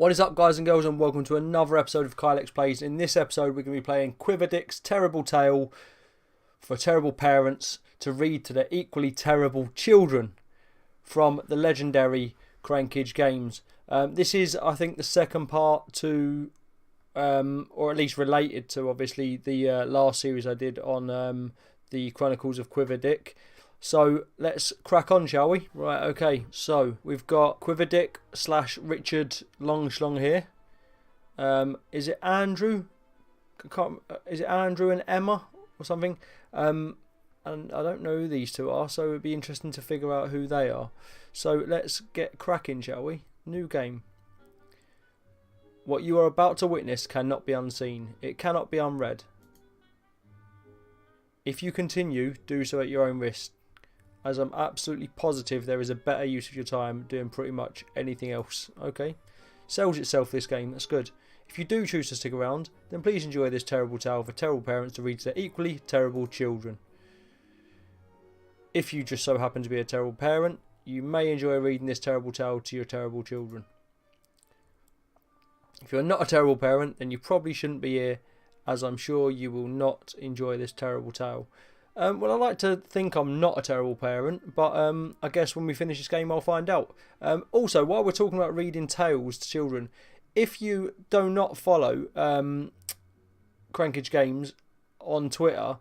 What is up, guys and girls, and welcome to another episode of Kylex Plays. In this episode, we're going to be playing Quiver Dick's terrible tale for terrible parents to read to their equally terrible children from the legendary Crankage Games. This is, I think, the second part to, or at least related to, obviously, the last series I did on the Chronicles of Quiver Dick. So let's crack on, shall we? Right, okay. So we've got Quiver Dick / Richard Longschlong here. Is it Andrew? Is it Andrew and Emma or something? And I don't know who these two are, so it'd be interesting to figure out who they are. So let's get cracking, shall we? New game. What you are about to witness cannot be unseen. It cannot be unread. If you continue, do so at your own risk, as I'm absolutely positive there is a better use of your time doing pretty much anything else. Okay? Sells itself, this game, that's good. If you do choose to stick around, then please enjoy this terrible tale for terrible parents to read to their equally terrible children. If you just so happen to be a terrible parent, you may enjoy reading this terrible tale to your terrible children. If you're not a terrible parent, then you probably shouldn't be here, as I'm sure you will not enjoy this terrible tale. Well, I like to think I'm not a terrible parent, but I guess when we finish this game I'll find out. Also, while we're talking about reading tales to children, if you do not follow Crankage Games on Twitter,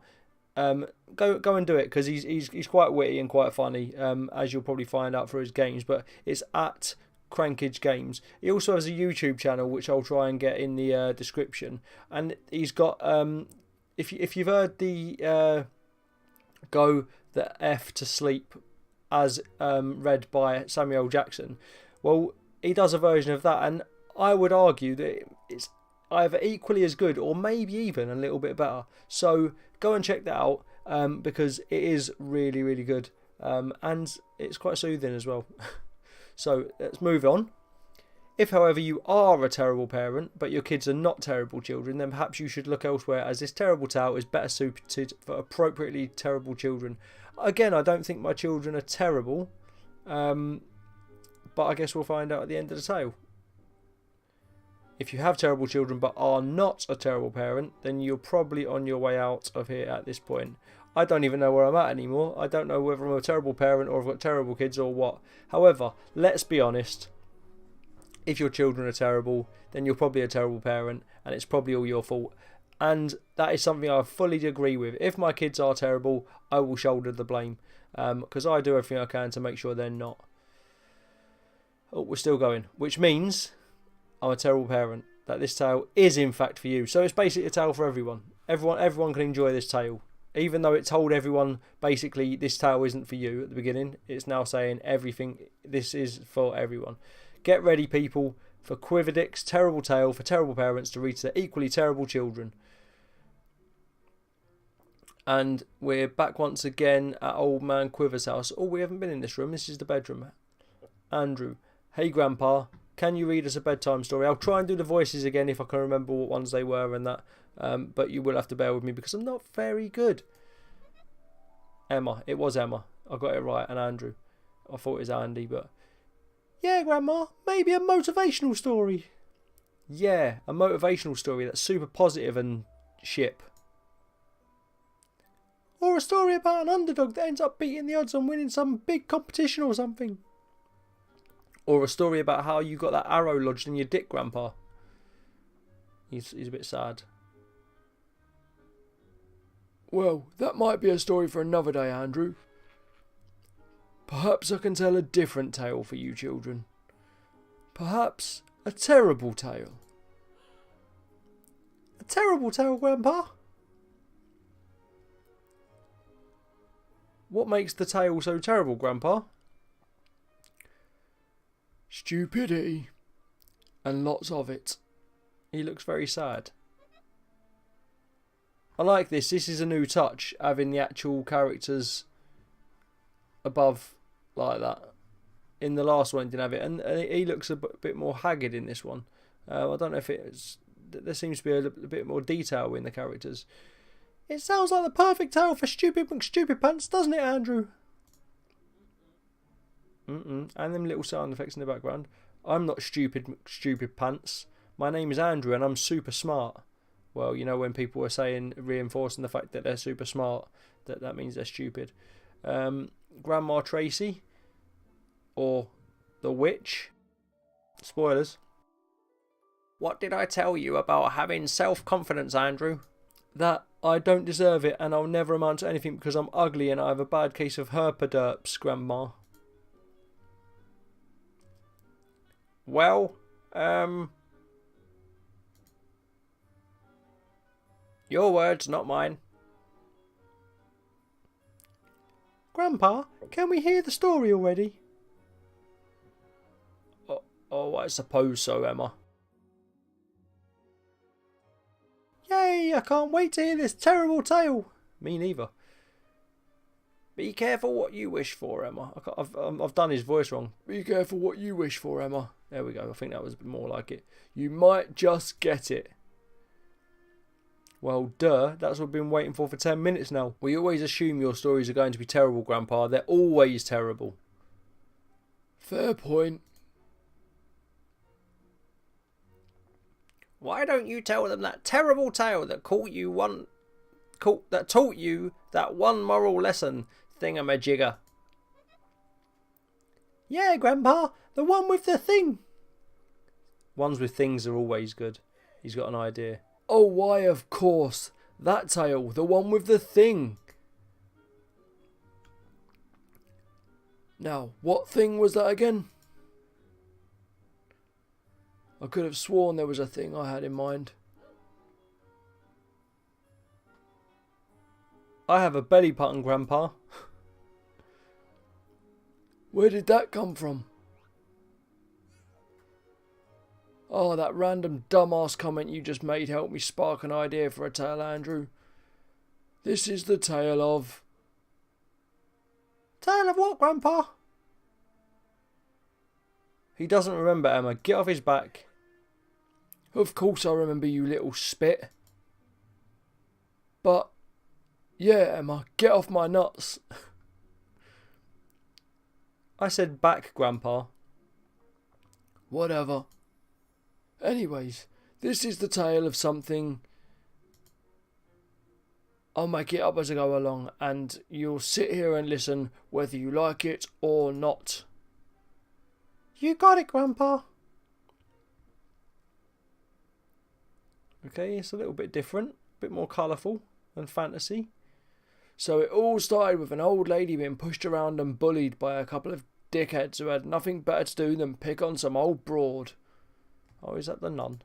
go and do it, because he's quite witty and quite funny, as you'll probably find out through his games. But it's at Crankage Games. He also has a YouTube channel which I'll try and get in the description, and he's got if you've heard the Go the F to Sleep as read by Samuel Jackson, well, he does a version of that, and I would argue that it's either equally as good or maybe even a little bit better. So go and check that out, because it is really, really good, and it's quite soothing as well. So let's move on. If, however, you are a terrible parent, but your kids are not terrible children, then perhaps you should look elsewhere, as this terrible tale is better suited for appropriately terrible children. Again, I don't think my children are terrible, but I guess we'll find out at the end of the tale. If you have terrible children but are not a terrible parent, then you're probably on your way out of here at this point. I don't even know where I'm at anymore. I don't know whether I'm a terrible parent or I've got terrible kids or what. However, let's be honest. If your children are terrible, then you're probably a terrible parent, and it's probably all your fault. And that is something I fully agree with. If my kids are terrible, I will shoulder the blame, because I do everything I can to make sure they're not. Oh, we're still going, which means I'm a terrible parent. That this tale is in fact for you. So it's basically a tale for everyone. Everyone can enjoy this tale. Even though it told everyone basically this tale isn't for you at the beginning, it's now saying everything. This is for everyone. Get ready, people, for Quiver Dick's terrible tale for terrible parents to read to their equally terrible children. And we're back once again at Old Man Quiver's house. Oh, we haven't been in this room. This is the bedroom. Andrew. Hey, Grandpa. Can you read us a bedtime story? I'll try and do the voices again if I can remember what ones they were and that. But you will have to bear with me because I'm not very good. Emma. It was Emma. I got it right. And Andrew. I thought it was Andy, but... Yeah, Grandma, maybe a motivational story. Yeah, a motivational story that's super positive and ship. Or a story about an underdog that ends up beating the odds on winning some big competition or something. Or a story about how you got that arrow lodged in your dick, Grandpa. He's a bit sad. Well, that might be a story for another day, Andrew. Perhaps I can tell a different tale for you children. Perhaps a terrible tale. A terrible tale, Grandpa? What makes the tale so terrible, Grandpa? Stupidity. And lots of it. He looks very sad. I like this. This is a new touch, having the actual characters above like that. In the last one, he didn't have it, and he looks a bit more haggard in this one. I don't know if it's. There seems to be a bit more detail in the characters. It sounds like the perfect tale for stupid McStupid Pants, doesn't it, Andrew? And them little sound effects in the background. I'm not stupid pants. My name is Andrew and I'm super smart. Well, you know when people are saying, reinforcing the fact that they're super smart, that means they're stupid. Grandma Tracy. Or the witch. Spoilers. What did I tell you about having self-confidence, Andrew? That I don't deserve it and I'll never amount to anything because I'm ugly and I have a bad case of herpaderps, Grandma. Well, your words, not mine. Grandpa, can we hear the story already? Oh, I suppose so, Emma. Yay, I can't wait to hear this terrible tale. Me neither. Be careful what you wish for, Emma. I've done his voice wrong. Be careful what you wish for, Emma. There we go. I think that was a bit more like it. You might just get it. Well, duh. That's what we've been waiting for 10 minutes now. We always assume your stories are going to be terrible, Grandpa. They're always terrible. Fair point. Why don't you tell them that terrible tale that taught you that one moral lesson, thingamajigger? Yeah, Grandpa, the one with the thing. Ones with things are always good. He's got an idea. Oh, why, of course. That tale, the one with the thing. Now, what thing was that again? I could have sworn there was a thing I had in mind. I have a belly button, Grandpa. Where did that come from? Oh, that random dumbass comment you just made helped me spark an idea for a tale, Andrew. This is the tale of... Tale of what, Grandpa? He doesn't remember, Emma. Get off his back. Of course I remember, you little spit. But... yeah, Emma, get off my nuts. I said back, Grandpa. Whatever. Anyways, this is the tale of something... I'll make it up as I go along, and you'll sit here and listen whether you like it or not. You got it, Grandpa. Okay, it's a little bit different, a bit more colourful than fantasy. So it all started with an old lady being pushed around and bullied by a couple of dickheads who had nothing better to do than pick on some old broad. Oh, is that the nun?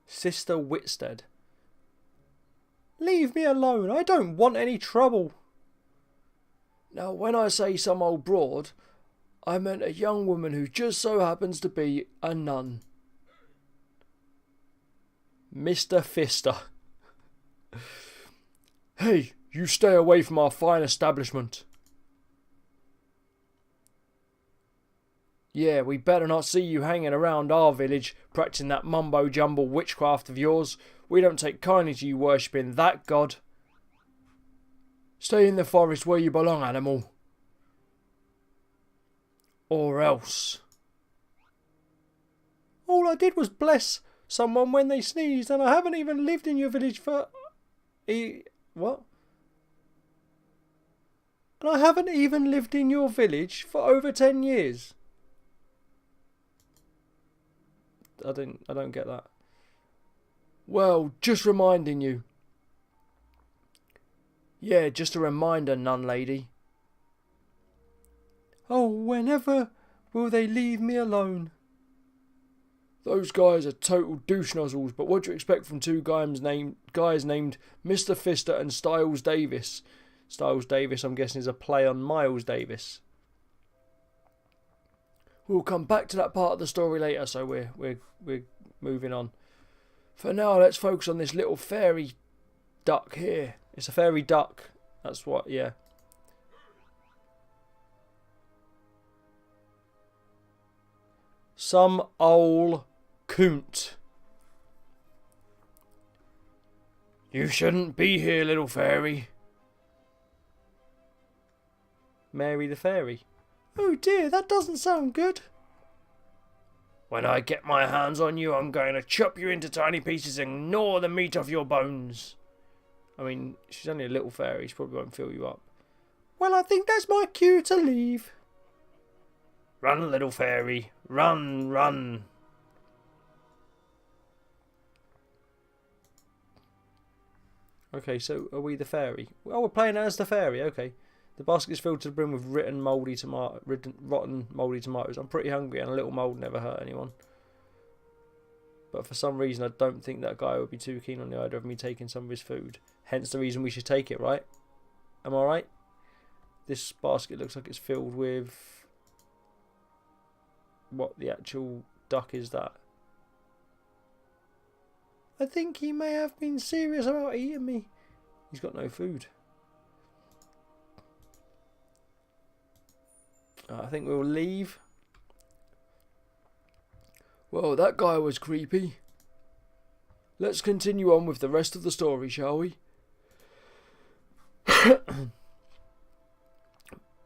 Sister Whitstead. Leave me alone, I don't want any trouble. Now, when I say some old broad, I meant a young woman who just so happens to be a nun. Mr. Fister. Hey, you stay away from our fine establishment. Yeah, we better not see you hanging around our village, practicing that mumbo-jumbo witchcraft of yours. We don't take kindly to you worshipping that god. Stay in the forest where you belong, animal. Or else. All I did was bless someone when they sneezed, and I haven't even lived in your village for... What? And I haven't even lived in your village for over 10 years. I don't get that. Well, just reminding you. Yeah, just a reminder, nun lady. Oh, whenever will they leave me alone? Those guys are total douche nozzles, but what do you expect from two guys named Mr. Fister and Styles Davis? Styles Davis, I'm guessing, is a play on Miles Davis. We'll come back to that part of the story later, so we're moving on. For now, let's focus on this little fairy duck here. It's a fairy duck. That's what, yeah. Some old coont. You shouldn't be here, little fairy. Mary the Fairy. Oh dear, that doesn't sound good. When I get my hands on you, I'm going to chop you into tiny pieces and gnaw the meat off your bones. I mean, she's only a little fairy. She probably won't fill you up. Well, I think that's my cue to leave. Run, little fairy. Run, run. Okay, so are we the fairy? Oh, we're playing as the fairy. Okay. The basket is filled to the brim with rotten, mouldy tomatoes. I'm pretty hungry and a little mould never hurt anyone. But for some reason, I don't think that guy would be too keen on the idea of me taking some of his food. Hence the reason we should take it, right? Am I right? This basket looks like it's filled with... What the actual duck is that? I think he may have been serious about eating me. He's got no food. I think we'll leave. Well, that guy was creepy. Let's continue on with the rest of the story, shall we?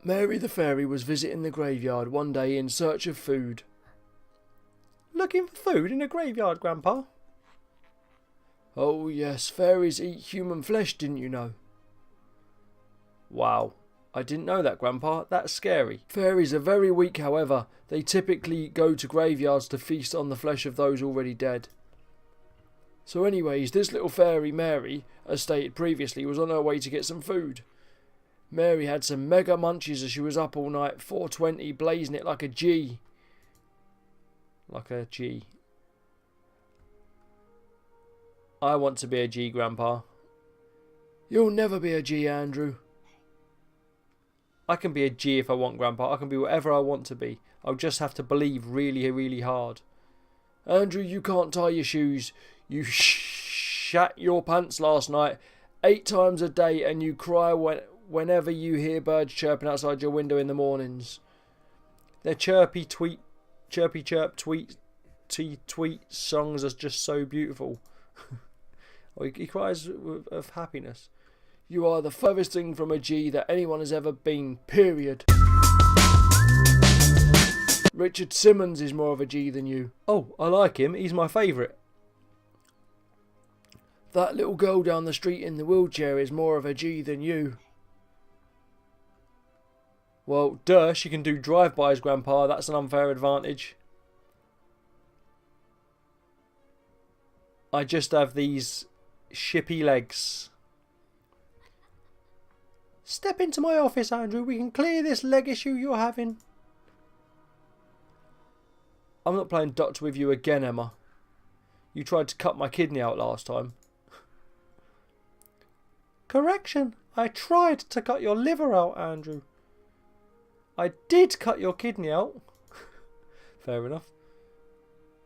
Mary the Fairy was visiting the graveyard one day in search of food. Looking for food in a graveyard, Grandpa? Oh yes, fairies eat human flesh, didn't you know? Wow, I didn't know that, Grandpa. That's scary. Fairies are very weak, however. They typically go to graveyards to feast on the flesh of those already dead. So anyways, this little fairy, Mary, as stated previously, was on her way to get some food. Mary had some mega munchies as she was up all night, 4:20, blazing it like a G. Like a G. I want to be a G, Grandpa. You'll never be a G, Andrew. I can be a G if I want, Grandpa. I can be whatever I want to be. I'll just have to believe really, really hard. Andrew, you can't tie your shoes. You shat your pants last night 8 times a day and you cry whenever you hear birds chirping outside your window in the mornings. Their chirpy chirp tweet songs are just so beautiful. He cries of happiness. You are the furthest thing from a G that anyone has ever been, period. Richard Simmons is more of a G than you. Oh, I like him. He's my favourite. That little girl down the street in the wheelchair is more of a G than you. Well, duh, she can do drive-bys, Grandpa. That's an unfair advantage. I just have these shippy legs. Step into my office, Andrew. We can clear this leg issue you're having. I'm not playing doctor with you again, Emma. You tried to cut my kidney out last time. Correction. I tried to cut your liver out, Andrew. I did cut your kidney out. Fair enough.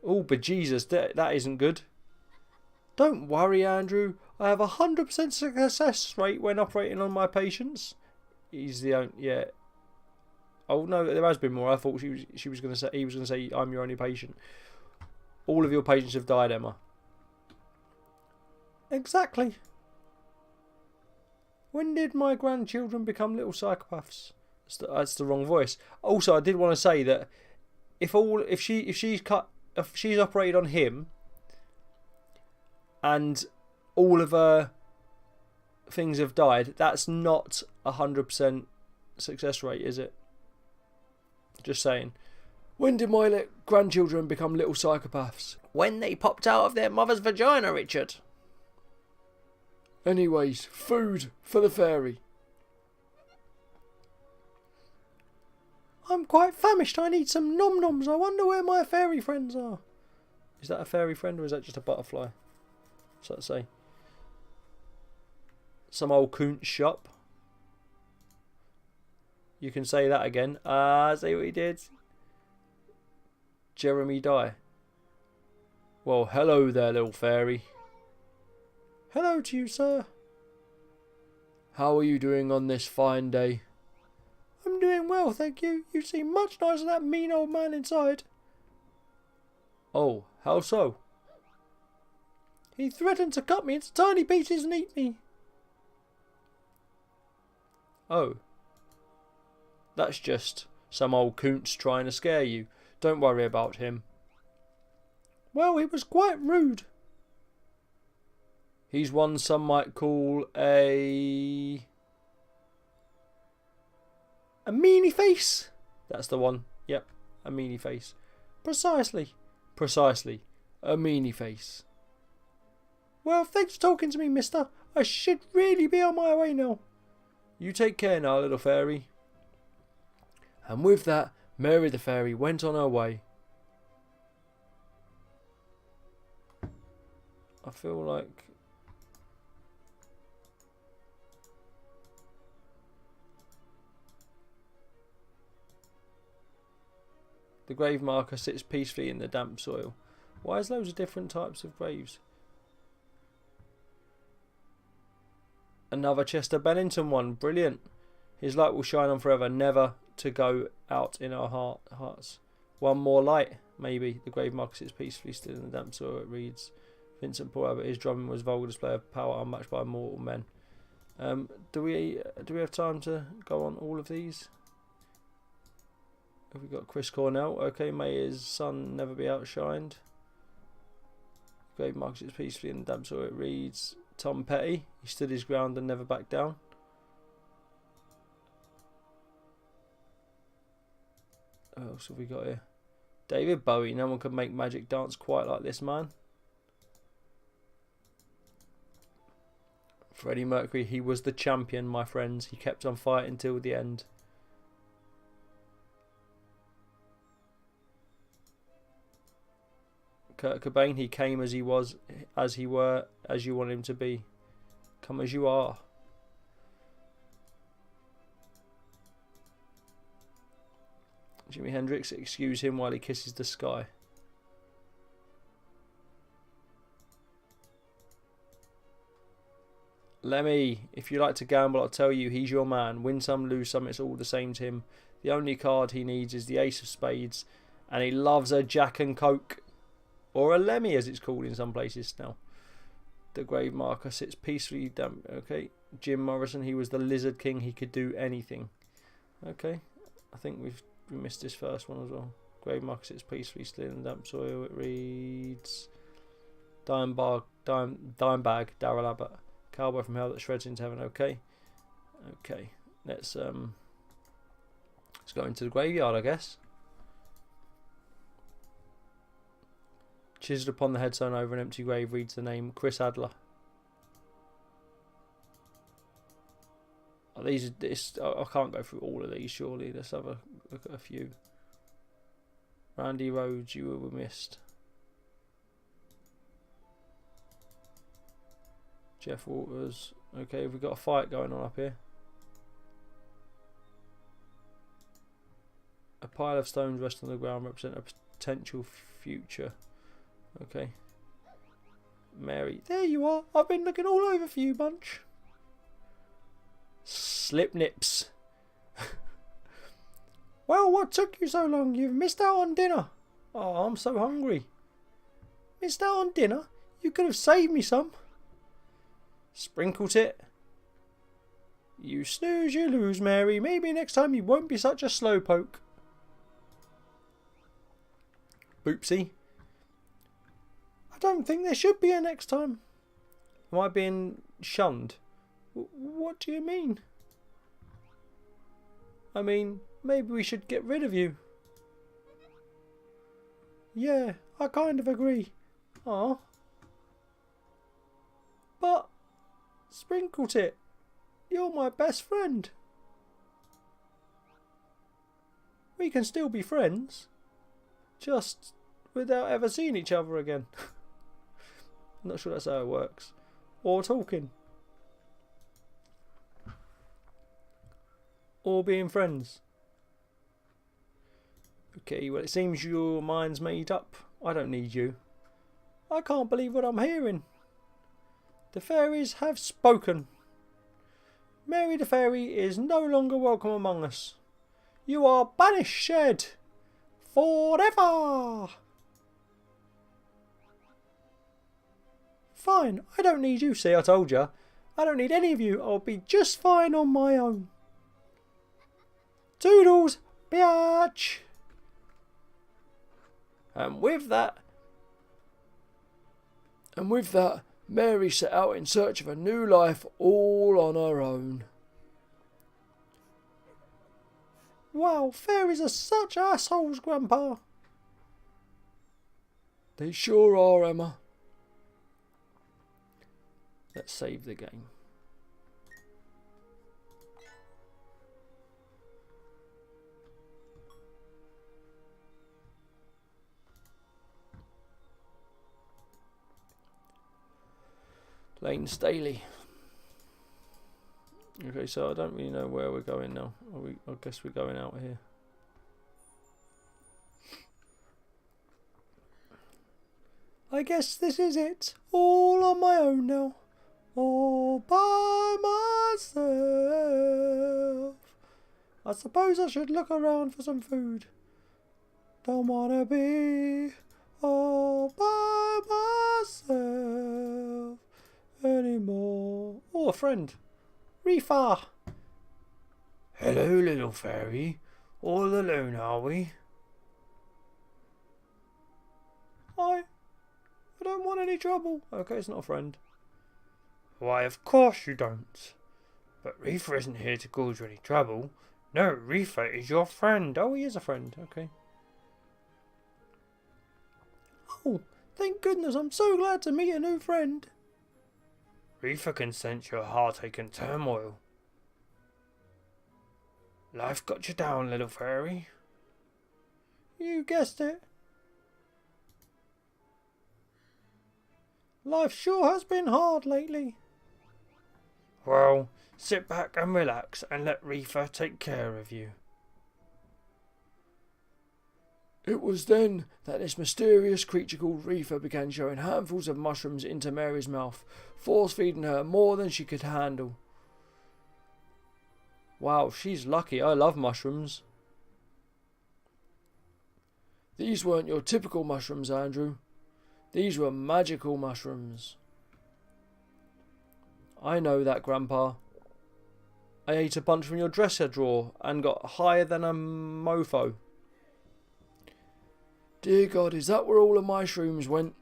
Oh, bejesus, that isn't good. Don't worry, Andrew. I have a 100% success rate when operating on my patients. He's the only... Yeah. Oh, no, there has been more. I thought he was going to say, I'm your only patient. All of your patients have died, Emma. Exactly. When did my grandchildren become little psychopaths? That's the wrong voice. Also, I did want to say that if she's operated on him and all of her things have died, that's not 100% success rate, is it? Just saying. When did my grandchildren become little psychopaths? When they popped out of their mother's vagina, Richard. Anyways, food for the fairy. I'm quite famished. I need some nom-noms. I wonder where my fairy friends are. Is that a fairy friend or is that just a butterfly? What's that say? Some old coont shop. You can say that again. See what he did? Jeremy Dye. Well, hello there, little fairy. Hello to you, sir. How are you doing on this fine day? I'm doing well, thank you. You seem much nicer than that mean old man inside. Oh, how so? He threatened to cut me into tiny pieces and eat me. Oh. That's just some old coonts trying to scare you. Don't worry about him. Well, he was quite rude. He's one some might call a meanie face. That's the one. Yep, a meanie face. Precisely. Precisely. A meanie face. Well, thanks for talking to me, mister. I should really be on my way now. You take care now, little fairy. And with that, Mary the fairy went on her way. I feel like... the grave marker sits peacefully in the damp soil. Why is loads of different types of graves? Another Chester Bennington one. Brilliant. His light will shine on forever, never to go out in our hearts. One more light, maybe. The grave marker sits peacefully still in the damp soil. It reads, Vincent Paul Abbott, his drumming was vulgar display of power unmatched by mortal men. Do we have time to go on all of these? Have we got Chris Cornell? Okay, may his sun never be outshined. Grave marks it peacefully in the damp soil. It reads, Tom Petty, he stood his ground and never backed down. What else have we got here? David Bowie, no one could make magic dance quite like this man. Freddie Mercury, he was the champion, my friends. He kept on fighting till the end. Kurt Cobain, he came as he was, as he were, as you want him to be. Come as you are. Jimi Hendrix, excuse him while he kisses the sky. Lemmy, if you like to gamble, I'll tell you he's your man. Win some, lose some, it's all the same to him. The only card he needs is the ace of spades, and he loves a Jack and Coke. Or a Lemmy, as it's called in some places now. The grave marker sits peacefully down. Okay. Jim Morrison, he was the Lizard King. He could do anything. Okay. I think we missed this first one as well. Grave marker sits peacefully still in the damp soil. It reads... Dimebag, Darrell Abbott. Cowboy from hell that shreds into heaven. Okay. Okay. Let's go into the graveyard, I guess. Chiseled upon the headstone over an empty grave reads the name Chris Adler. Oh, I can't go through all of these, surely. Let's have a look at a few. Randy Rhodes, you were missed. Jeff Waters. Okay, we've got a fight going on up here. A pile of stones resting on the ground represent a potential future. Okay. Mary. There you are. I've been looking all over for you, bunch. Slip nips. Well, what took you so long? You've missed out on dinner. Oh, I'm so hungry. Missed out on dinner? You could have saved me some. Sprinkled it. You snooze, you lose, Mary. Maybe next time you won't be such a slowpoke. Boopsie. I don't think there should be a next time. Am I being shunned? What do you mean? I mean, maybe we should get rid of you. Yeah, I kind of agree. Ah. But, Sprinkletit, you're my best friend. We can still be friends. Just without ever seeing each other again. I'm not sure that's how it works. Or talking. Or being friends. Okay, well it seems your mind's made up. I don't need you. I can't believe what I'm hearing. The fairies have spoken. Mary the fairy is no longer welcome among us. You are banished, shed. Forever. Fine, I don't need you. See, I told you. I don't need any of you. I'll be just fine on my own. Toodles, biatch. And with that, Mary set out in search of a new life all on her own. Wow, fairies are such assholes, Grandpa. They sure are, Emma. Let's save the game. Lane Staley. Okay, so I don't really know where we're going now. I guess we're going out here. I guess this is it. All on my own now. All by myself. I suppose I should look around for some food. Don't wanna be all by myself anymore. Oh, a friend. Reefer. Hello, little fairy. All alone, are we? I don't want any trouble. Okay, it's not a friend. Why, of course you don't. But Reefer isn't here to cause you any trouble. No, Reefer is your friend. Oh, he is a friend. Okay. Oh, thank goodness. I'm so glad to meet a new friend. Reefer can sense your heartache and turmoil. Life got you down, little fairy. You guessed it. Life sure has been hard lately. Well, sit back and relax and let Reefer take care of you. It was then that this mysterious creature called Reefer began showing handfuls of mushrooms into Mary's mouth, force-feeding her more than she could handle. Wow, she's lucky. I love mushrooms. These weren't your typical mushrooms, Andrew. These were magical mushrooms. I know that, Grandpa. I ate a bunch from your dresser drawer and got higher than a mofo. Dear God, is that where all of my shrooms went?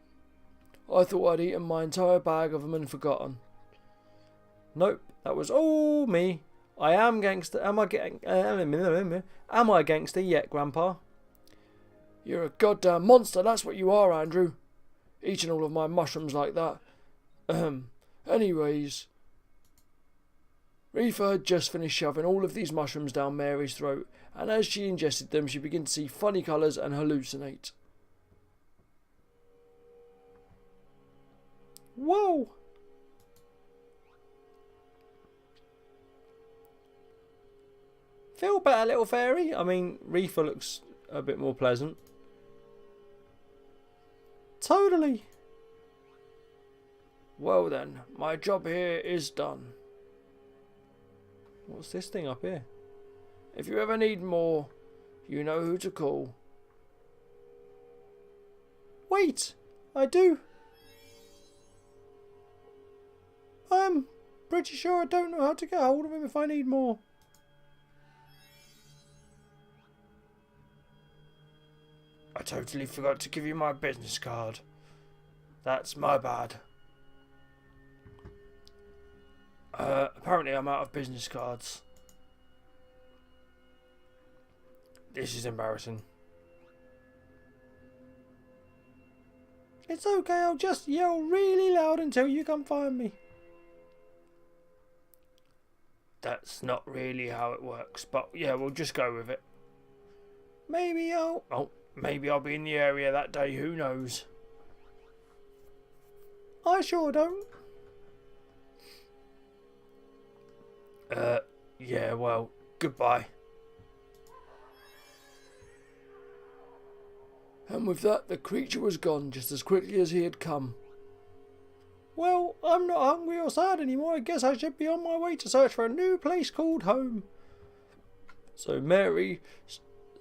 I thought I'd eaten my entire bag of them and forgotten. Nope, that was all me. I am gangster. Am I a gangster yet, Grandpa? You're a goddamn monster, that's what you are, Andrew. Eating all of my mushrooms like that. Anyways, Reefer had just finished shoving all of these mushrooms down Mary's throat, and as she ingested them, she began to see funny colours and hallucinate. Whoa! Feel better, little fairy? I mean, Reefer looks a bit more pleasant. Totally. Well then, my job here is done. What's this thing up here? If you ever need more, you know who to call. Wait, I do. I'm pretty sure I don't know how to get hold of him if I need more. I totally forgot to give you my business card. That's my bad. Apparently I'm out of business cards. This is embarrassing. It's okay, I'll just yell really loud until you come find me. That's not really how it works, but yeah, we'll just go with it. Maybe I'll be in the area that day, who knows? I sure don't. Yeah, well, goodbye. And with that, the creature was gone just as quickly as he had come. Well, I'm not hungry or sad anymore. I guess I should be on my way to search for a new place called home. So Mary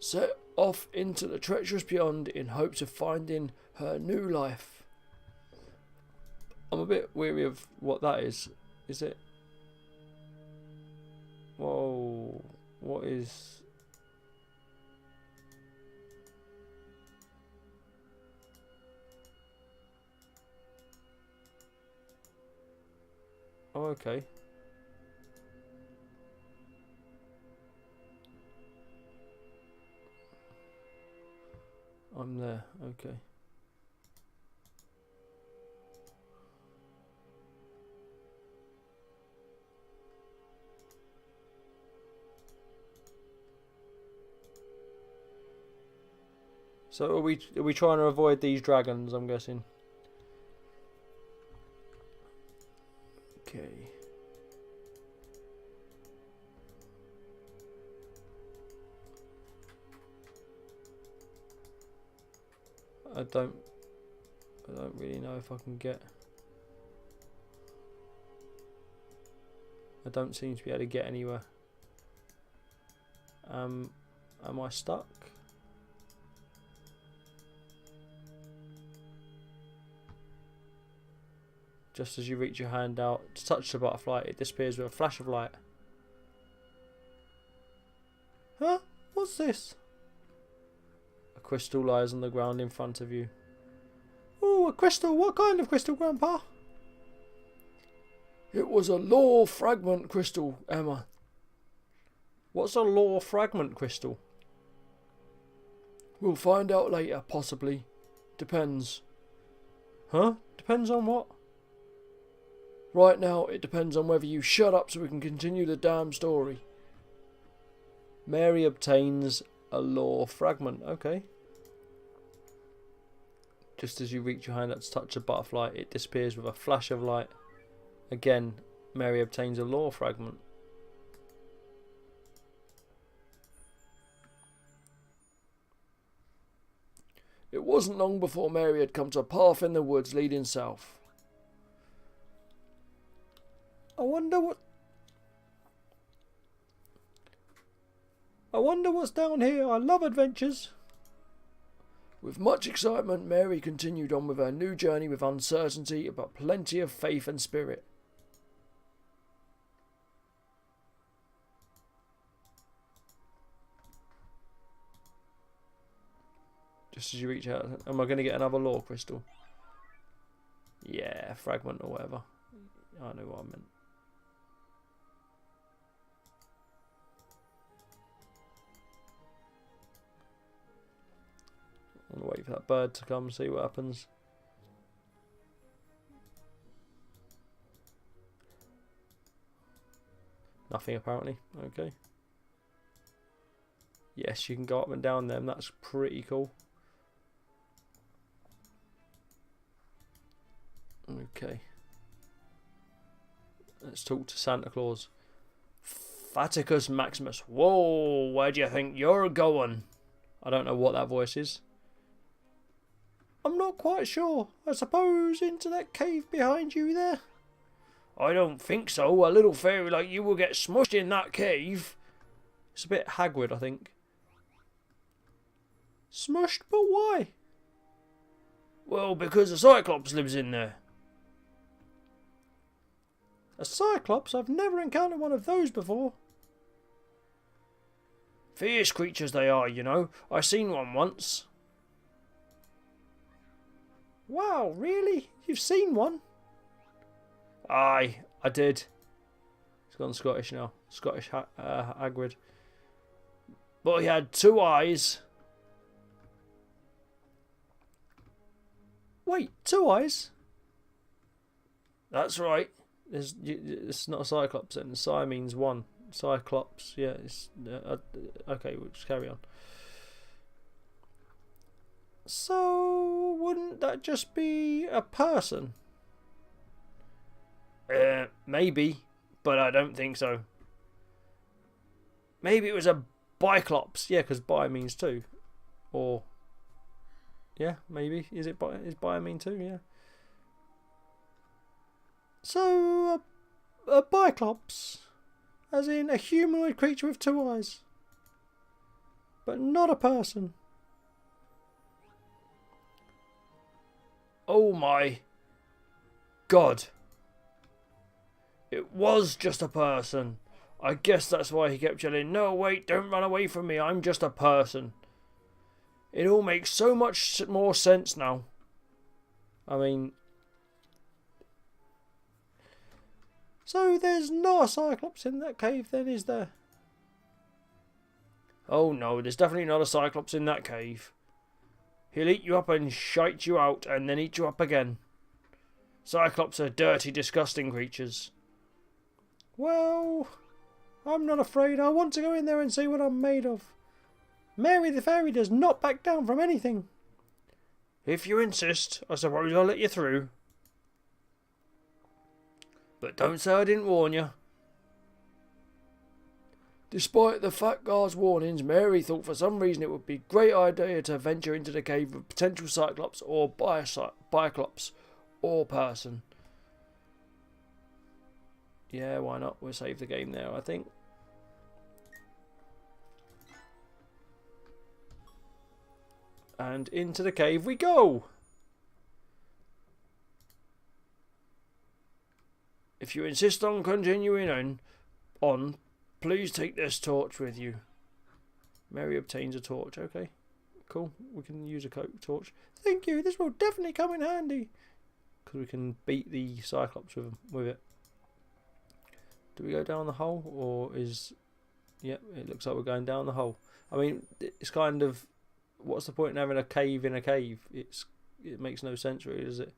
set off into the treacherous beyond in hopes of finding her new life. I'm a bit weary of what that is. Is it? Whoa. What is okay. I'm there, okay. So are we trying to avoid these dragons, I'm guessing? Okay. I don't really know if I can get. I don't seem to be able to get anywhere. Am I stuck? Just as you reach your hand out to touch the butterfly, it disappears with a flash of light. Huh? What's this? A crystal lies on the ground in front of you. Oh, a crystal. What kind of crystal, Grandpa? It was a lore fragment crystal, Emma. What's a lore fragment crystal? We'll find out later, possibly. Depends. Huh? Depends on what? Right now, it depends on whether you shut up so we can continue the damn story. Mary obtains a lore fragment. Okay. Just as you reach your hand out to touch a butterfly, it disappears with a flash of light. Again, Mary obtains a lore fragment. It wasn't long before Mary had come to a path in the woods leading south. I wonder what's down here. I love adventures. With much excitement, Mary continued on with her new journey with uncertainty but plenty of faith and spirit. Just as you reach out, am I going to get another lore crystal? Yeah, fragment or whatever. I know what I meant. I'm gonna wait for that bird to come and see what happens. Nothing apparently. Okay. Yes, you can go up and down them. That's pretty cool. Okay. Let's talk to Santa Claus. Faticus Maximus. Whoa, where do you think you're going? I don't know what that voice is. I'm not quite sure. I suppose into that cave behind you there? I don't think so. A little fairy like you will get smushed in that cave. It's a bit Hagrid, I think. Smushed? But why? Well, because a Cyclops lives in there. A Cyclops? I've never encountered one of those before. Fierce creatures they are, you know. I seen one once. Wow, really? You've seen one? Aye, I did. He's gone Scottish now. Scottish Hagrid. But he had 2 eyes. Wait, 2 eyes? That's right. It's not a Cyclops then. Cy means 1. Cyclops, yeah. Okay, we'll just carry on. So, wouldn't that just be a person? Maybe, but I don't think so. Maybe it was a Biclops, yeah, because bi means 2. Or, yeah, maybe. Is bi mean 2, yeah. So, a Biclops, as in a humanoid creature with 2 eyes. But not a person. Oh my God. It was just a person. I guess that's why he kept yelling, no, wait, don't run away from me, I'm just a person. It all makes so much more sense now. I mean, So there's not a Cyclops in that cave then, is there? Oh no, there's definitely not a Cyclops in that cave. He'll eat you up and shite you out and then eat you up again. Cyclops are dirty, disgusting creatures. Well, I'm not afraid. I want to go in there and see what I'm made of. Mary the Fairy does not back down from anything. If you insist, I suppose I'll let you through. But don't say I didn't warn you. Despite the fat guard's warnings, Mary thought for some reason it would be a great idea to venture into the cave of potential Cyclops or Biclops or person. Yeah, why not? We'll save the game now, I think. And into the cave we go! If you insist on continuing on, please take this torch with you. Mary obtains a torch. Okay, cool. We can use a torch. Thank you. This will definitely come in handy. Because we can beat the Cyclops with it. Do we go down the hole? Or is... Yep, it looks like we're going down the hole. I mean, it's kind of... What's the point in having a cave in a cave? It makes no sense really, does it?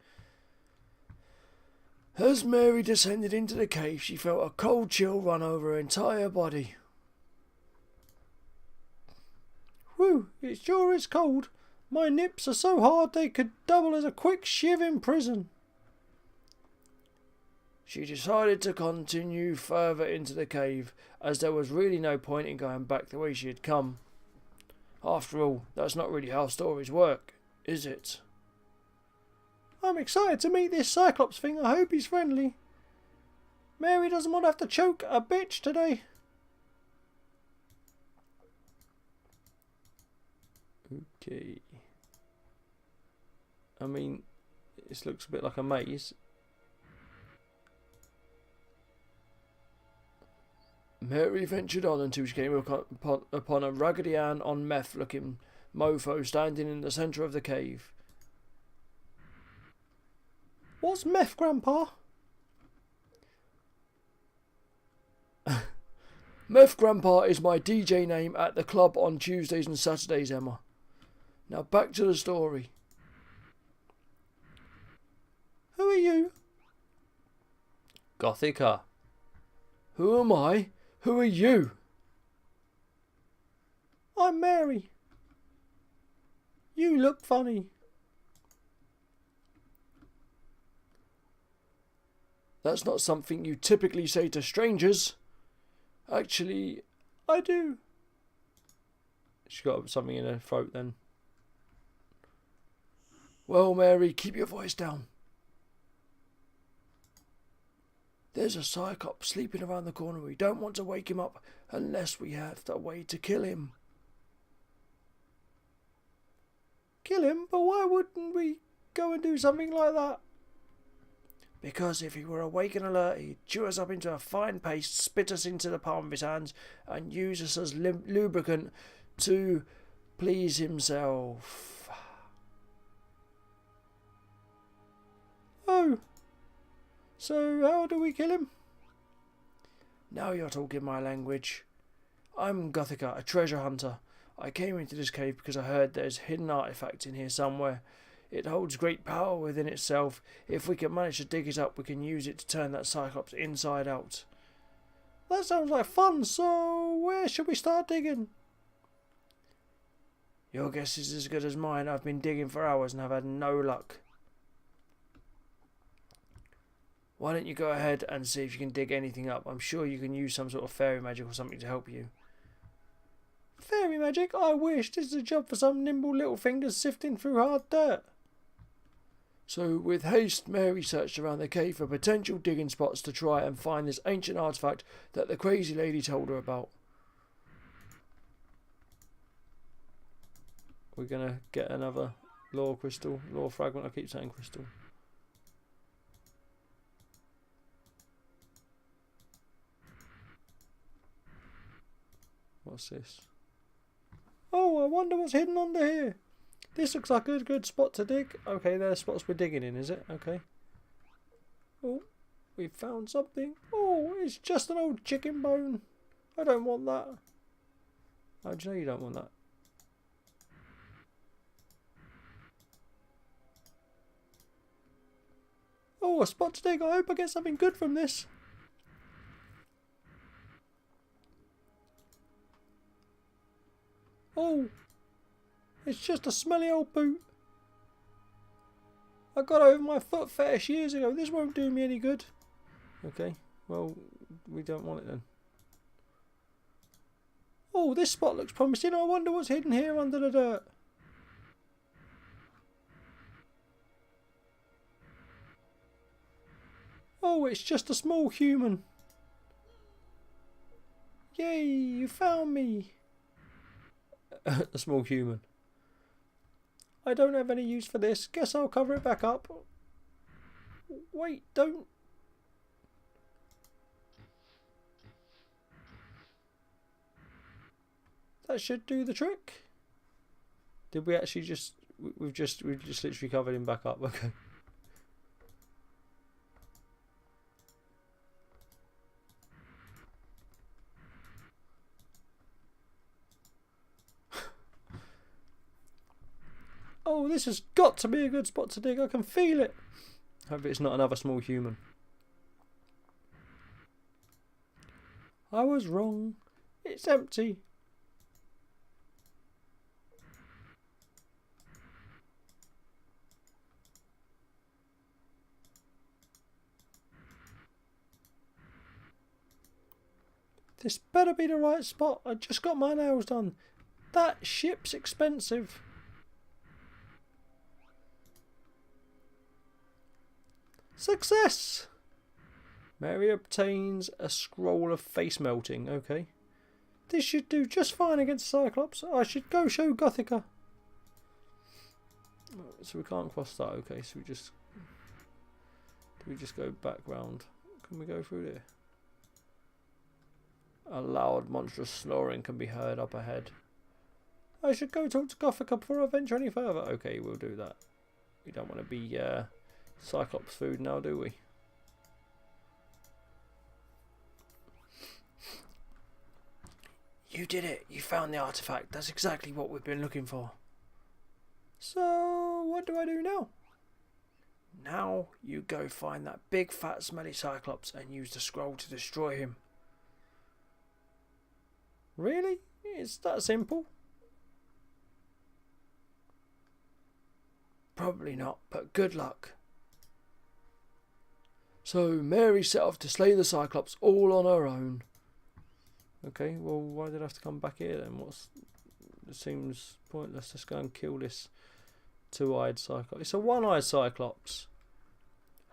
As Mary descended into the cave, she felt a cold chill run over her entire body. Whew, it sure is cold. My nips are so hard they could double as a quick shiv in prison. She decided to continue further into the cave, as there was really no point in going back the way she had come. After all, that's not really how stories work, is it? I'm excited to meet this Cyclops thing. I hope he's friendly. Mary doesn't want to have to choke a bitch today. Okay. I mean, this looks a bit like a maze. Mary ventured on until she came upon a Raggedy Ann on meth looking mofo standing in the centre of the cave. What's meth, Grandpa? Meth, Grandpa, is my DJ name at the club on Tuesdays and Saturdays, Emma. Now back to the story. Who are you? Gothica. Who am I? Who are you? I'm Mary. You look funny. That's not something you typically say to strangers. Actually, I do. She's got something in her throat then. Well, Mary, keep your voice down. There's a Cyclops sleeping around the corner. We don't want to wake him up unless we have the way to kill him. Kill him? But why wouldn't we go and do something like that? Because if he were awake and alert, he'd chew us up into a fine paste, spit us into the palm of his hands, and use us as lubricant to please himself. Oh. So how do we kill him? Now you're talking my language. I'm Gothica, a treasure hunter. I came into this cave because I heard there's a hidden artifact in here somewhere. It holds great power within itself. If we can manage to dig it up, we can use it to turn that Cyclops inside out. That sounds like fun, so where should we start digging? Your guess is as good as mine. I've been digging for hours and have had no luck. Why don't you go ahead and see if you can dig anything up? I'm sure you can use some sort of fairy magic or something to help you. Fairy magic? I wish. This is a job for some nimble little fingers sifting through hard dirt. So with haste, Mary searched around the cave for potential digging spots to try and find this ancient artifact that the crazy lady told her about. We're going to get another lore crystal, lore fragment. I keep saying crystal. What's this? Oh, I wonder what's hidden under here. This looks like a good spot to dig. Okay, there's spots we're digging in, is it? Okay. Oh, We found something. Oh, it's just an old chicken bone. I don't want that. How do you know you don't want that? Oh, a spot to dig. I hope I get something good from this. Oh, it's just a smelly old boot. I got over my foot fetish years ago. This won't do me any good. Okay, well, we don't want it then. Oh, this spot looks promising. I wonder what's hidden here under the dirt. Oh, it's just a small human. Yay, you found me. A small human. I don't have any use for this. Guess I'll cover it back up. Wait, don't. That should do the trick. Did we actually just... We've just literally covered him back up. Okay. Oh, this has got to be a good spot to dig. I can feel it. Hope it's not another small human. I was wrong. It's empty. This better be the right spot. I just got my nails done. That ship's expensive. Success! Mary obtains a scroll of face melting. Okay. This should do just fine against Cyclops. I should go show Gothica. So we can't cross that. Okay, so do we just go back round? Can we go through there? A loud, monstrous snoring can be heard up ahead. I should go talk to Gothica before I venture any further. Okay, we'll do that. We don't want to be Cyclops food now, do we? You did it. You found the artifact. That's exactly what we've been looking for. So, what do I do now? Now, you go find that big, fat, smelly Cyclops and use the scroll to destroy him. Really? It's that simple? Probably not, but good luck. So, Mary set off to slay the Cyclops all on her own. Okay, well, why did I have to come back here then? It seems pointless. Let's go and kill this two-eyed Cyclops. It's a one-eyed Cyclops.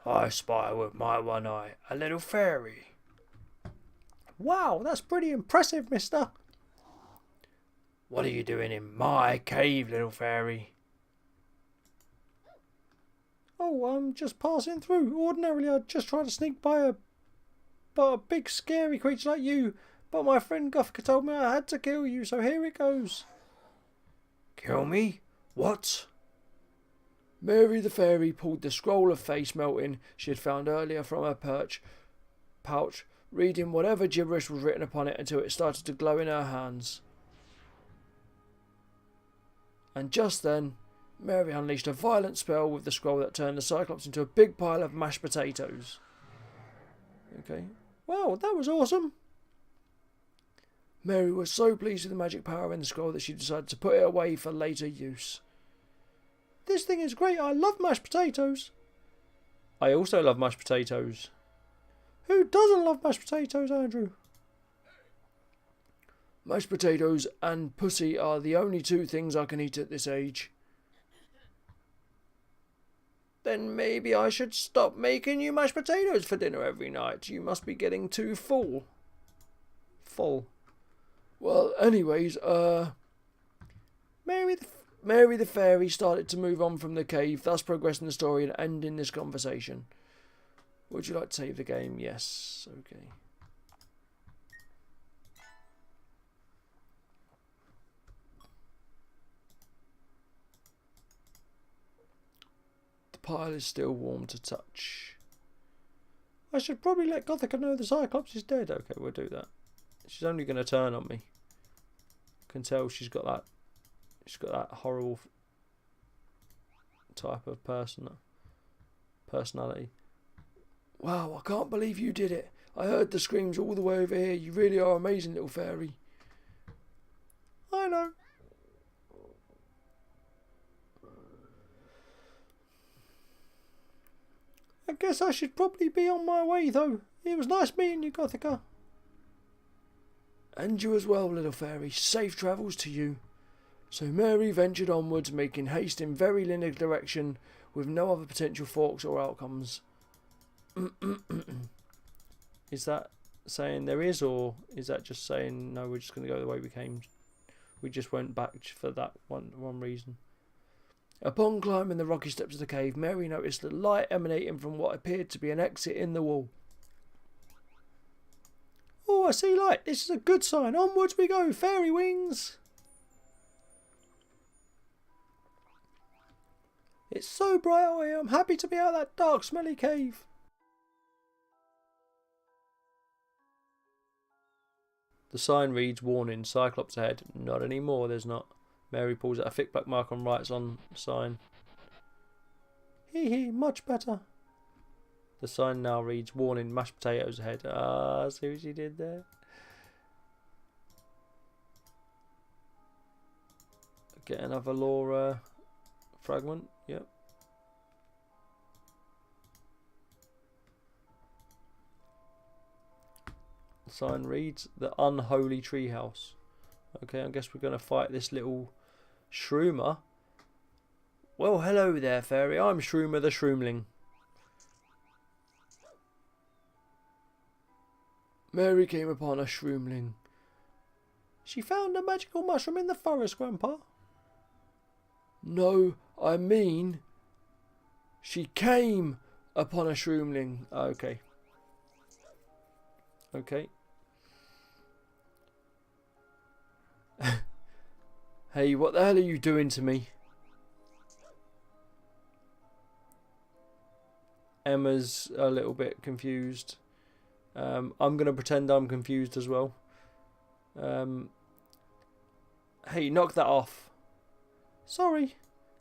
I spy with my one eye a little fairy. Wow, that's pretty impressive, mister. What are you doing in my cave, little fairy? Oh, I'm just passing through. Ordinarily, I'd just try to sneak by a big scary creature like you. But my friend Gothica told me I had to kill you, so here it goes. Kill me? What? Mary the fairy pulled the scroll of face melting she had found earlier from her pouch, reading whatever gibberish was written upon it until it started to glow in her hands. And just then, Mary unleashed a violent spell with the scroll that turned the Cyclops into a big pile of mashed potatoes. Okay. Wow, that was awesome. Mary was so pleased with the magic power in the scroll that she decided to put it away for later use. This thing is great. I love mashed potatoes. I also love mashed potatoes. Who doesn't love mashed potatoes, Andrew? Mashed potatoes and pussy are the only two things I can eat at this age. Then maybe I should stop making you mashed potatoes for dinner every night. You must be getting too full. Full. Well, anyways, Mary the fairy started to move on from the cave, thus progressing the story and ending this conversation. Would you like to save the game? Yes. Okay. The pile is still warm to touch. I should probably let Gothica know the Cyclops is dead. Okay, we'll do that. She's only going to turn on me. I can tell she's got that horrible type of personality. Wow, I can't believe you did it. I heard the screams all the way over here. You really are amazing, little fairy. I know. I guess I should probably be on my way, though. It was nice meeting you, Gothica. And you as well, little fairy. Safe travels to you. So Mary ventured onwards, making haste in very linear direction, with no other potential forks or outcomes. Is that saying there is, or is that just saying no, we're just going to go the way we came? We just went back for that one reason. Upon climbing the rocky steps of the cave, Mary noticed the light emanating from what appeared to be an exit in the wall. Oh, I see light. This is a good sign. Onwards we go, fairy wings. It's so bright out here. I'm happy to be out of that dark, smelly cave. The sign reads, warning, Cyclops ahead. Not anymore, there's not. Mary pulls out a thick black mark and writes on the sign. Hee hee, much better. The sign now reads, warning, mashed potatoes ahead. Ah, see what she did there? Get another lore fragment, yep. The sign reads, the unholy treehouse. Okay, I guess we're going to fight this little shroomer. Well, hello there, fairy. I'm Shroomer the Shroomling. Mary came upon a shroomling. She found a magical mushroom in the forest, Grandpa. No, I mean, she came upon a shroomling. Okay. Okay. Hey, what the hell are you doing to me? Emma's a little bit confused. I'm going to pretend I'm confused as well. Hey, knock that off. Sorry,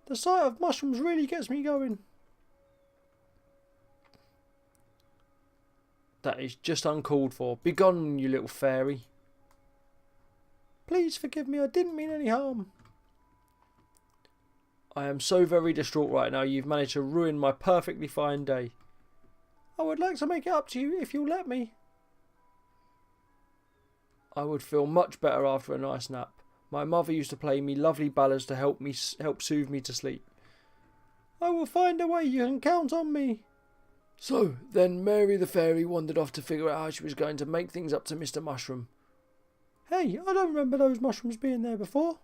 the sight of mushrooms really gets me going. That is just uncalled for. Begone, you little fairy. Please forgive me, I didn't mean any harm. I am so very distraught right now. You've managed to ruin my perfectly fine day. I would like to make it up to you if you'll let me. I would feel much better after a nice nap. My mother used to play me lovely ballads to help soothe me to sleep. I will find a way, you can count on me. So, then Mary the fairy wandered off to figure out how she was going to make things up to Mr. Mushroom. Hey, I don't remember those mushrooms being there before.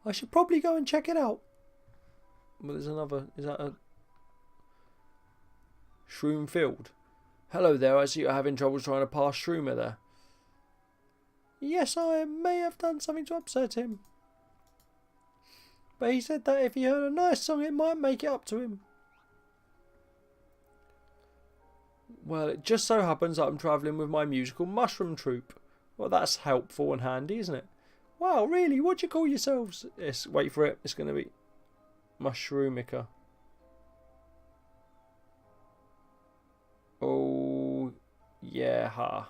I should probably go and check it out. Well, there's another... Is that a... Shroom Field? Hello there, I see you're having trouble trying to pass Shroomer there. Yes, I may have done something to upset him. But he said that if he heard a nice song, it might make it up to him. Well, it just so happens that I'm travelling with my musical mushroom troupe. Well, that's helpful and handy, isn't it? Wow, really? What do you call yourselves? Yes, wait for it. It's going to be Mushroomica. Oh, yeah.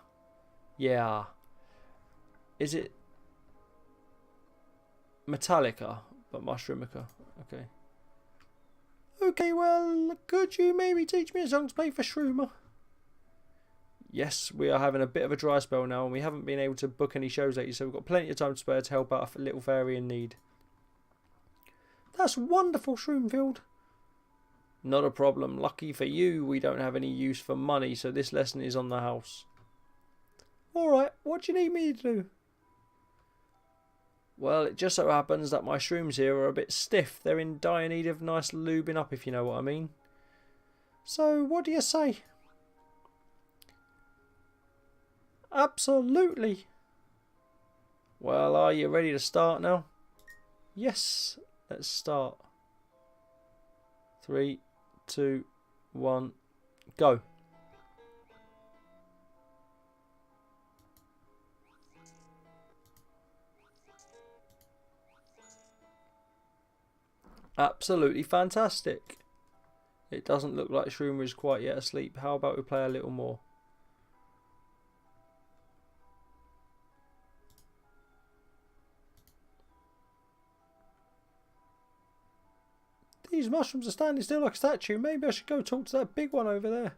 Yeah. Is it Metallica, but Mushroomica? Okay. Okay, well, could you maybe teach me a song to play for Shroomer? Yes, we are having a bit of a dry spell now, and we haven't been able to book any shows lately, so we've got plenty of time to spare to help out a little fairy in need. That's wonderful, Shroomfield. Not a problem. Lucky for you, we don't have any use for money, so this lesson is on the house. Alright, what do you need me to do? Well, it just so happens that my shrooms here are a bit stiff. They're in dire need of nice lubing up, if you know what I mean. So, what do you say? Absolutely. Well, are you ready to start now? Yes, let's start. 3, 2, 1, Go. Absolutely fantastic. It doesn't look like Shroomer is quite yet asleep. How about we play a little more? These mushrooms are standing still like a statue. Maybe I should go talk to that big one over there.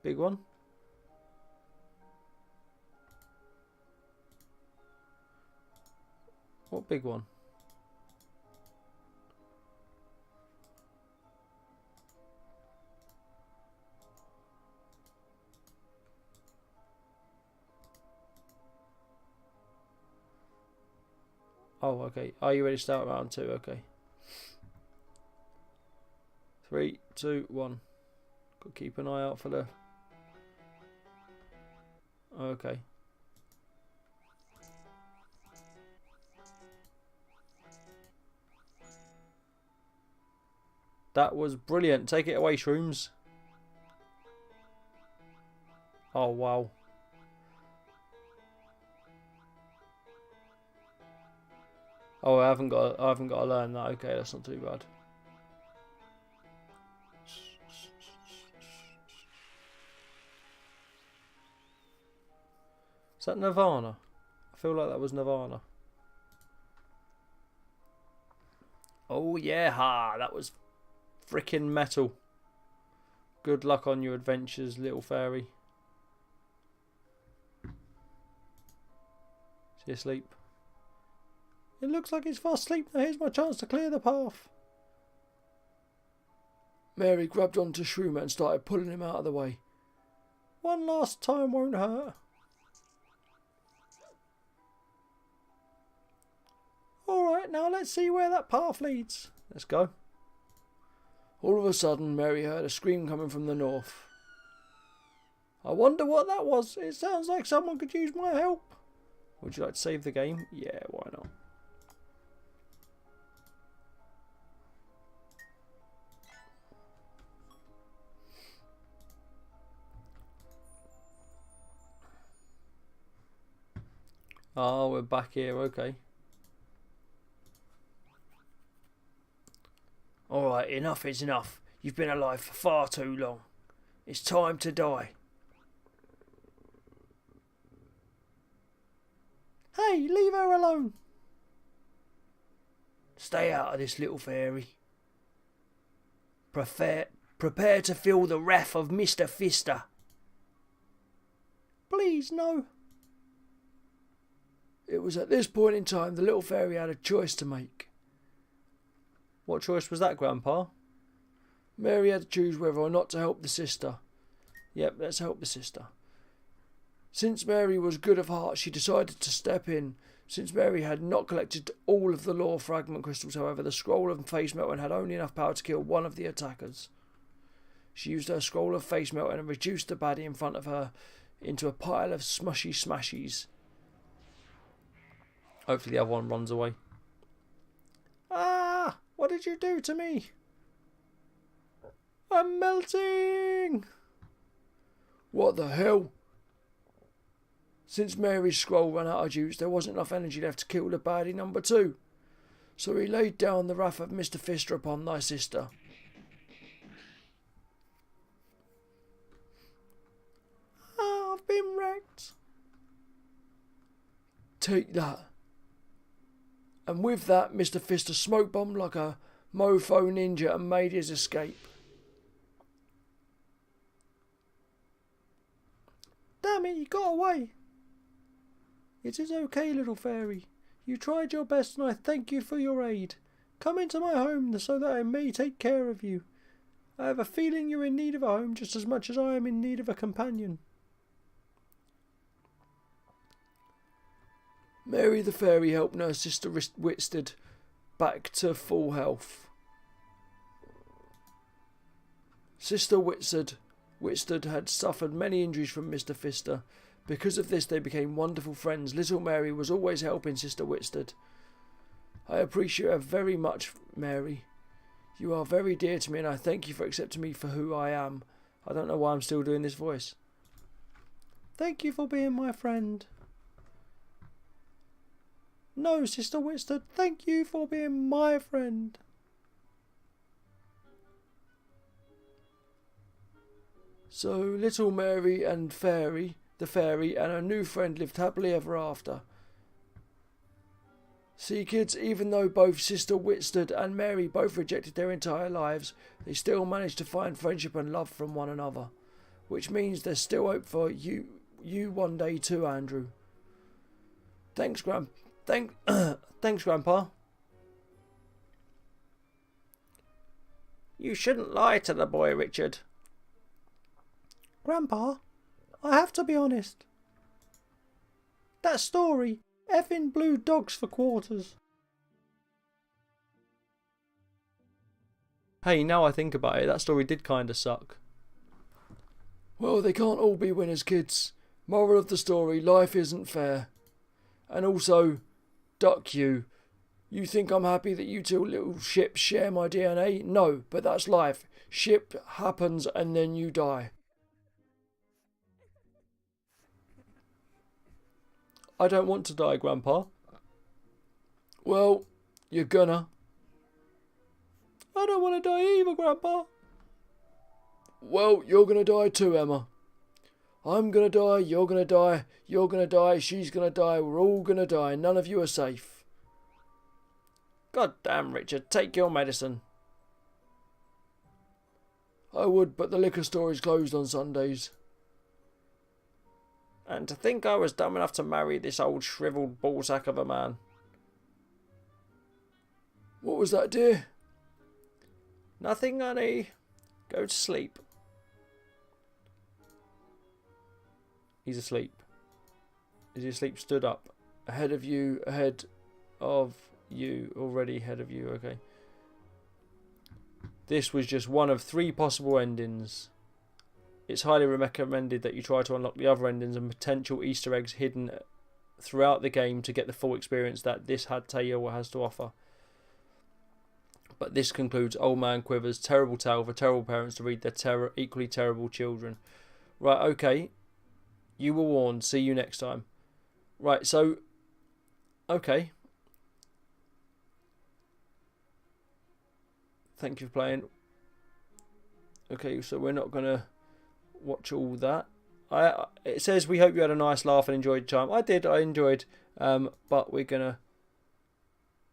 Big one? What big one? Oh, okay. Are you ready to start round 2? Okay. 3, 2, 1. Got to keep an eye out for the... Okay. That was brilliant. Take it away, Shrooms. Oh, wow. Oh, I haven't got to learn that. Okay, that's not too bad. Is that Nirvana? I feel like that was Nirvana. Oh yeah, ha! That was freaking metal. Good luck on your adventures, little fairy. Is he asleep? It looks like he's fast asleep. Now here's my chance to clear the path. Mary grabbed onto Shroomer and started pulling him out of the way. One last time won't hurt. Alright, now let's see where that path leads. Let's go. All of a sudden, Mary heard a scream coming from the north. I wonder what that was. It sounds like someone could use my help. Would you like to save the game? Yeah, why not? Oh, we're back here, okay. Alright, enough is enough. You've been alive for far too long. It's time to die. Hey, leave her alone. Stay out of this, little fairy. Prepare to feel the wrath of Mr. Fister. Please, no. It was at this point in time the little fairy had a choice to make. What choice was that, Grandpa? Mary had to choose whether or not to help the sister. Yep, let's help the sister. Since Mary was good of heart, she decided to step in. Since Mary had not collected all of the lore fragment crystals, however, the scroll of face melting had only enough power to kill one of the attackers. She used her scroll of face melting and reduced the baddie in front of her into a pile of smushy smashies. Hopefully the other one runs away. Ah! What did you do to me? I'm melting! What the hell? Since Mary's scroll ran out of juice, there wasn't enough energy left to kill the baddie number 2. So he laid down the wrath of Mr. Fister upon thy sister. Ah, I've been wrecked. Take that. And with that, Mr. Fister smoke bombed like a mofo ninja and made his escape. Damn it, you got away. It is okay, little fairy. You tried your best and I thank you for your aid. Come into my home so that I may take care of you. I have a feeling you're in need of a home just as much as I am in need of a companion. Mary the fairy helped nurse Sister Whitstead back to full health. Sister Whitstead had suffered many injuries from Mr. Fister. Because of this, they became wonderful friends. Little Mary was always helping Sister Whitstead. I appreciate her very much, Mary. You are very dear to me, and I thank you for accepting me for who I am. I don't know why I'm still doing this voice. Thank you for being my friend. No, Sister Whitstead, thank you for being my friend. So, little Mary and the fairy, and her new friend lived happily ever after. See, kids, even though both Sister Whitstead and Mary both rejected their entire lives, they still managed to find friendship and love from one another. Which means there's still hope for you one day too, Andrew. Thanks, Thanks, Grandpa. You shouldn't lie to the boy, Richard. Grandpa, I have to be honest. That story, effing blue dogs for quarters. Hey, now I think about it, that story did kinda suck. Well, they can't all be winners, kids. Moral of the story, life isn't fair. And also, duck you. You think I'm happy that you two little ships share my DNA? No, but that's life. Ship happens and then you die. I don't want to die, Grandpa. Well, you're gonna. I don't want to die either, Grandpa. Well, you're gonna die too, Emma. I'm gonna die, you're gonna die, she's gonna die, we're all gonna die, none of you are safe. God damn, Richard, take your medicine. I would, but the liquor store is closed on Sundays. And to think I was dumb enough to marry this old shrivelled ballsack of a man. What was that, dear? Nothing, honey. Go to sleep. He's asleep. Is he asleep? Stood up. Ahead of you, already ahead of you, okay. This was just one of 3 possible endings. It's highly recommended that you try to unlock the other endings and potential Easter eggs hidden throughout the game to get the full experience that this tale has to offer. But this concludes Old Man Quiver's terrible tale for terrible parents to read their equally terrible children. Right, okay. You were warned. See you next time. Right, so... Okay. Thank you for playing. Okay, so we're not going to watch all that. It says we hope you had a nice laugh and enjoyed time. I did. I enjoyed. But we're going to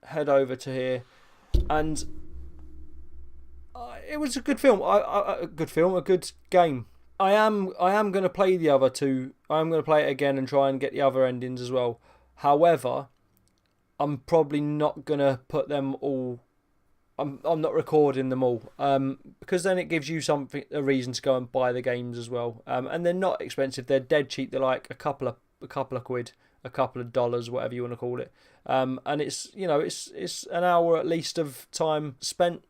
head over to here. And it was a good film. A good game. I am going to play the other 2. I'm going to play it again and try and get the other endings as well. However, I'm probably not going to put them all. I'm not recording them all. Because then it gives you a reason to go and buy the games as well. And they're not expensive. They're dead cheap. They're like a couple of quid, a couple of dollars, whatever you want to call it. And it's it's an hour at least of time spent.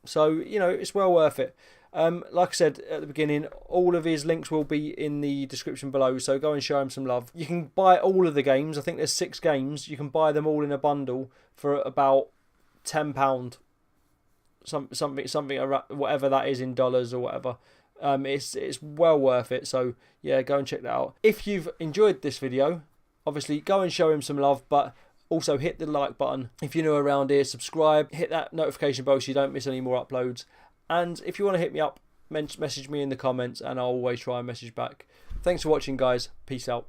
So it's well worth it. Like I said at the beginning, all of his links will be in the description below, so go and show him some love. You can buy all of the games. I think there's 6 games. You can buy them all in a bundle for about £10. Something around, whatever that is in dollars or whatever. It's well worth it. So yeah, go and check that out. If you've enjoyed this video, obviously go and show him some love, but also hit the like button. If you're new around here, subscribe, hit that notification bell so you don't miss any more uploads. And if you want to hit me up, message me in the comments and I'll always try and message back. Thanks for watching, guys. Peace out.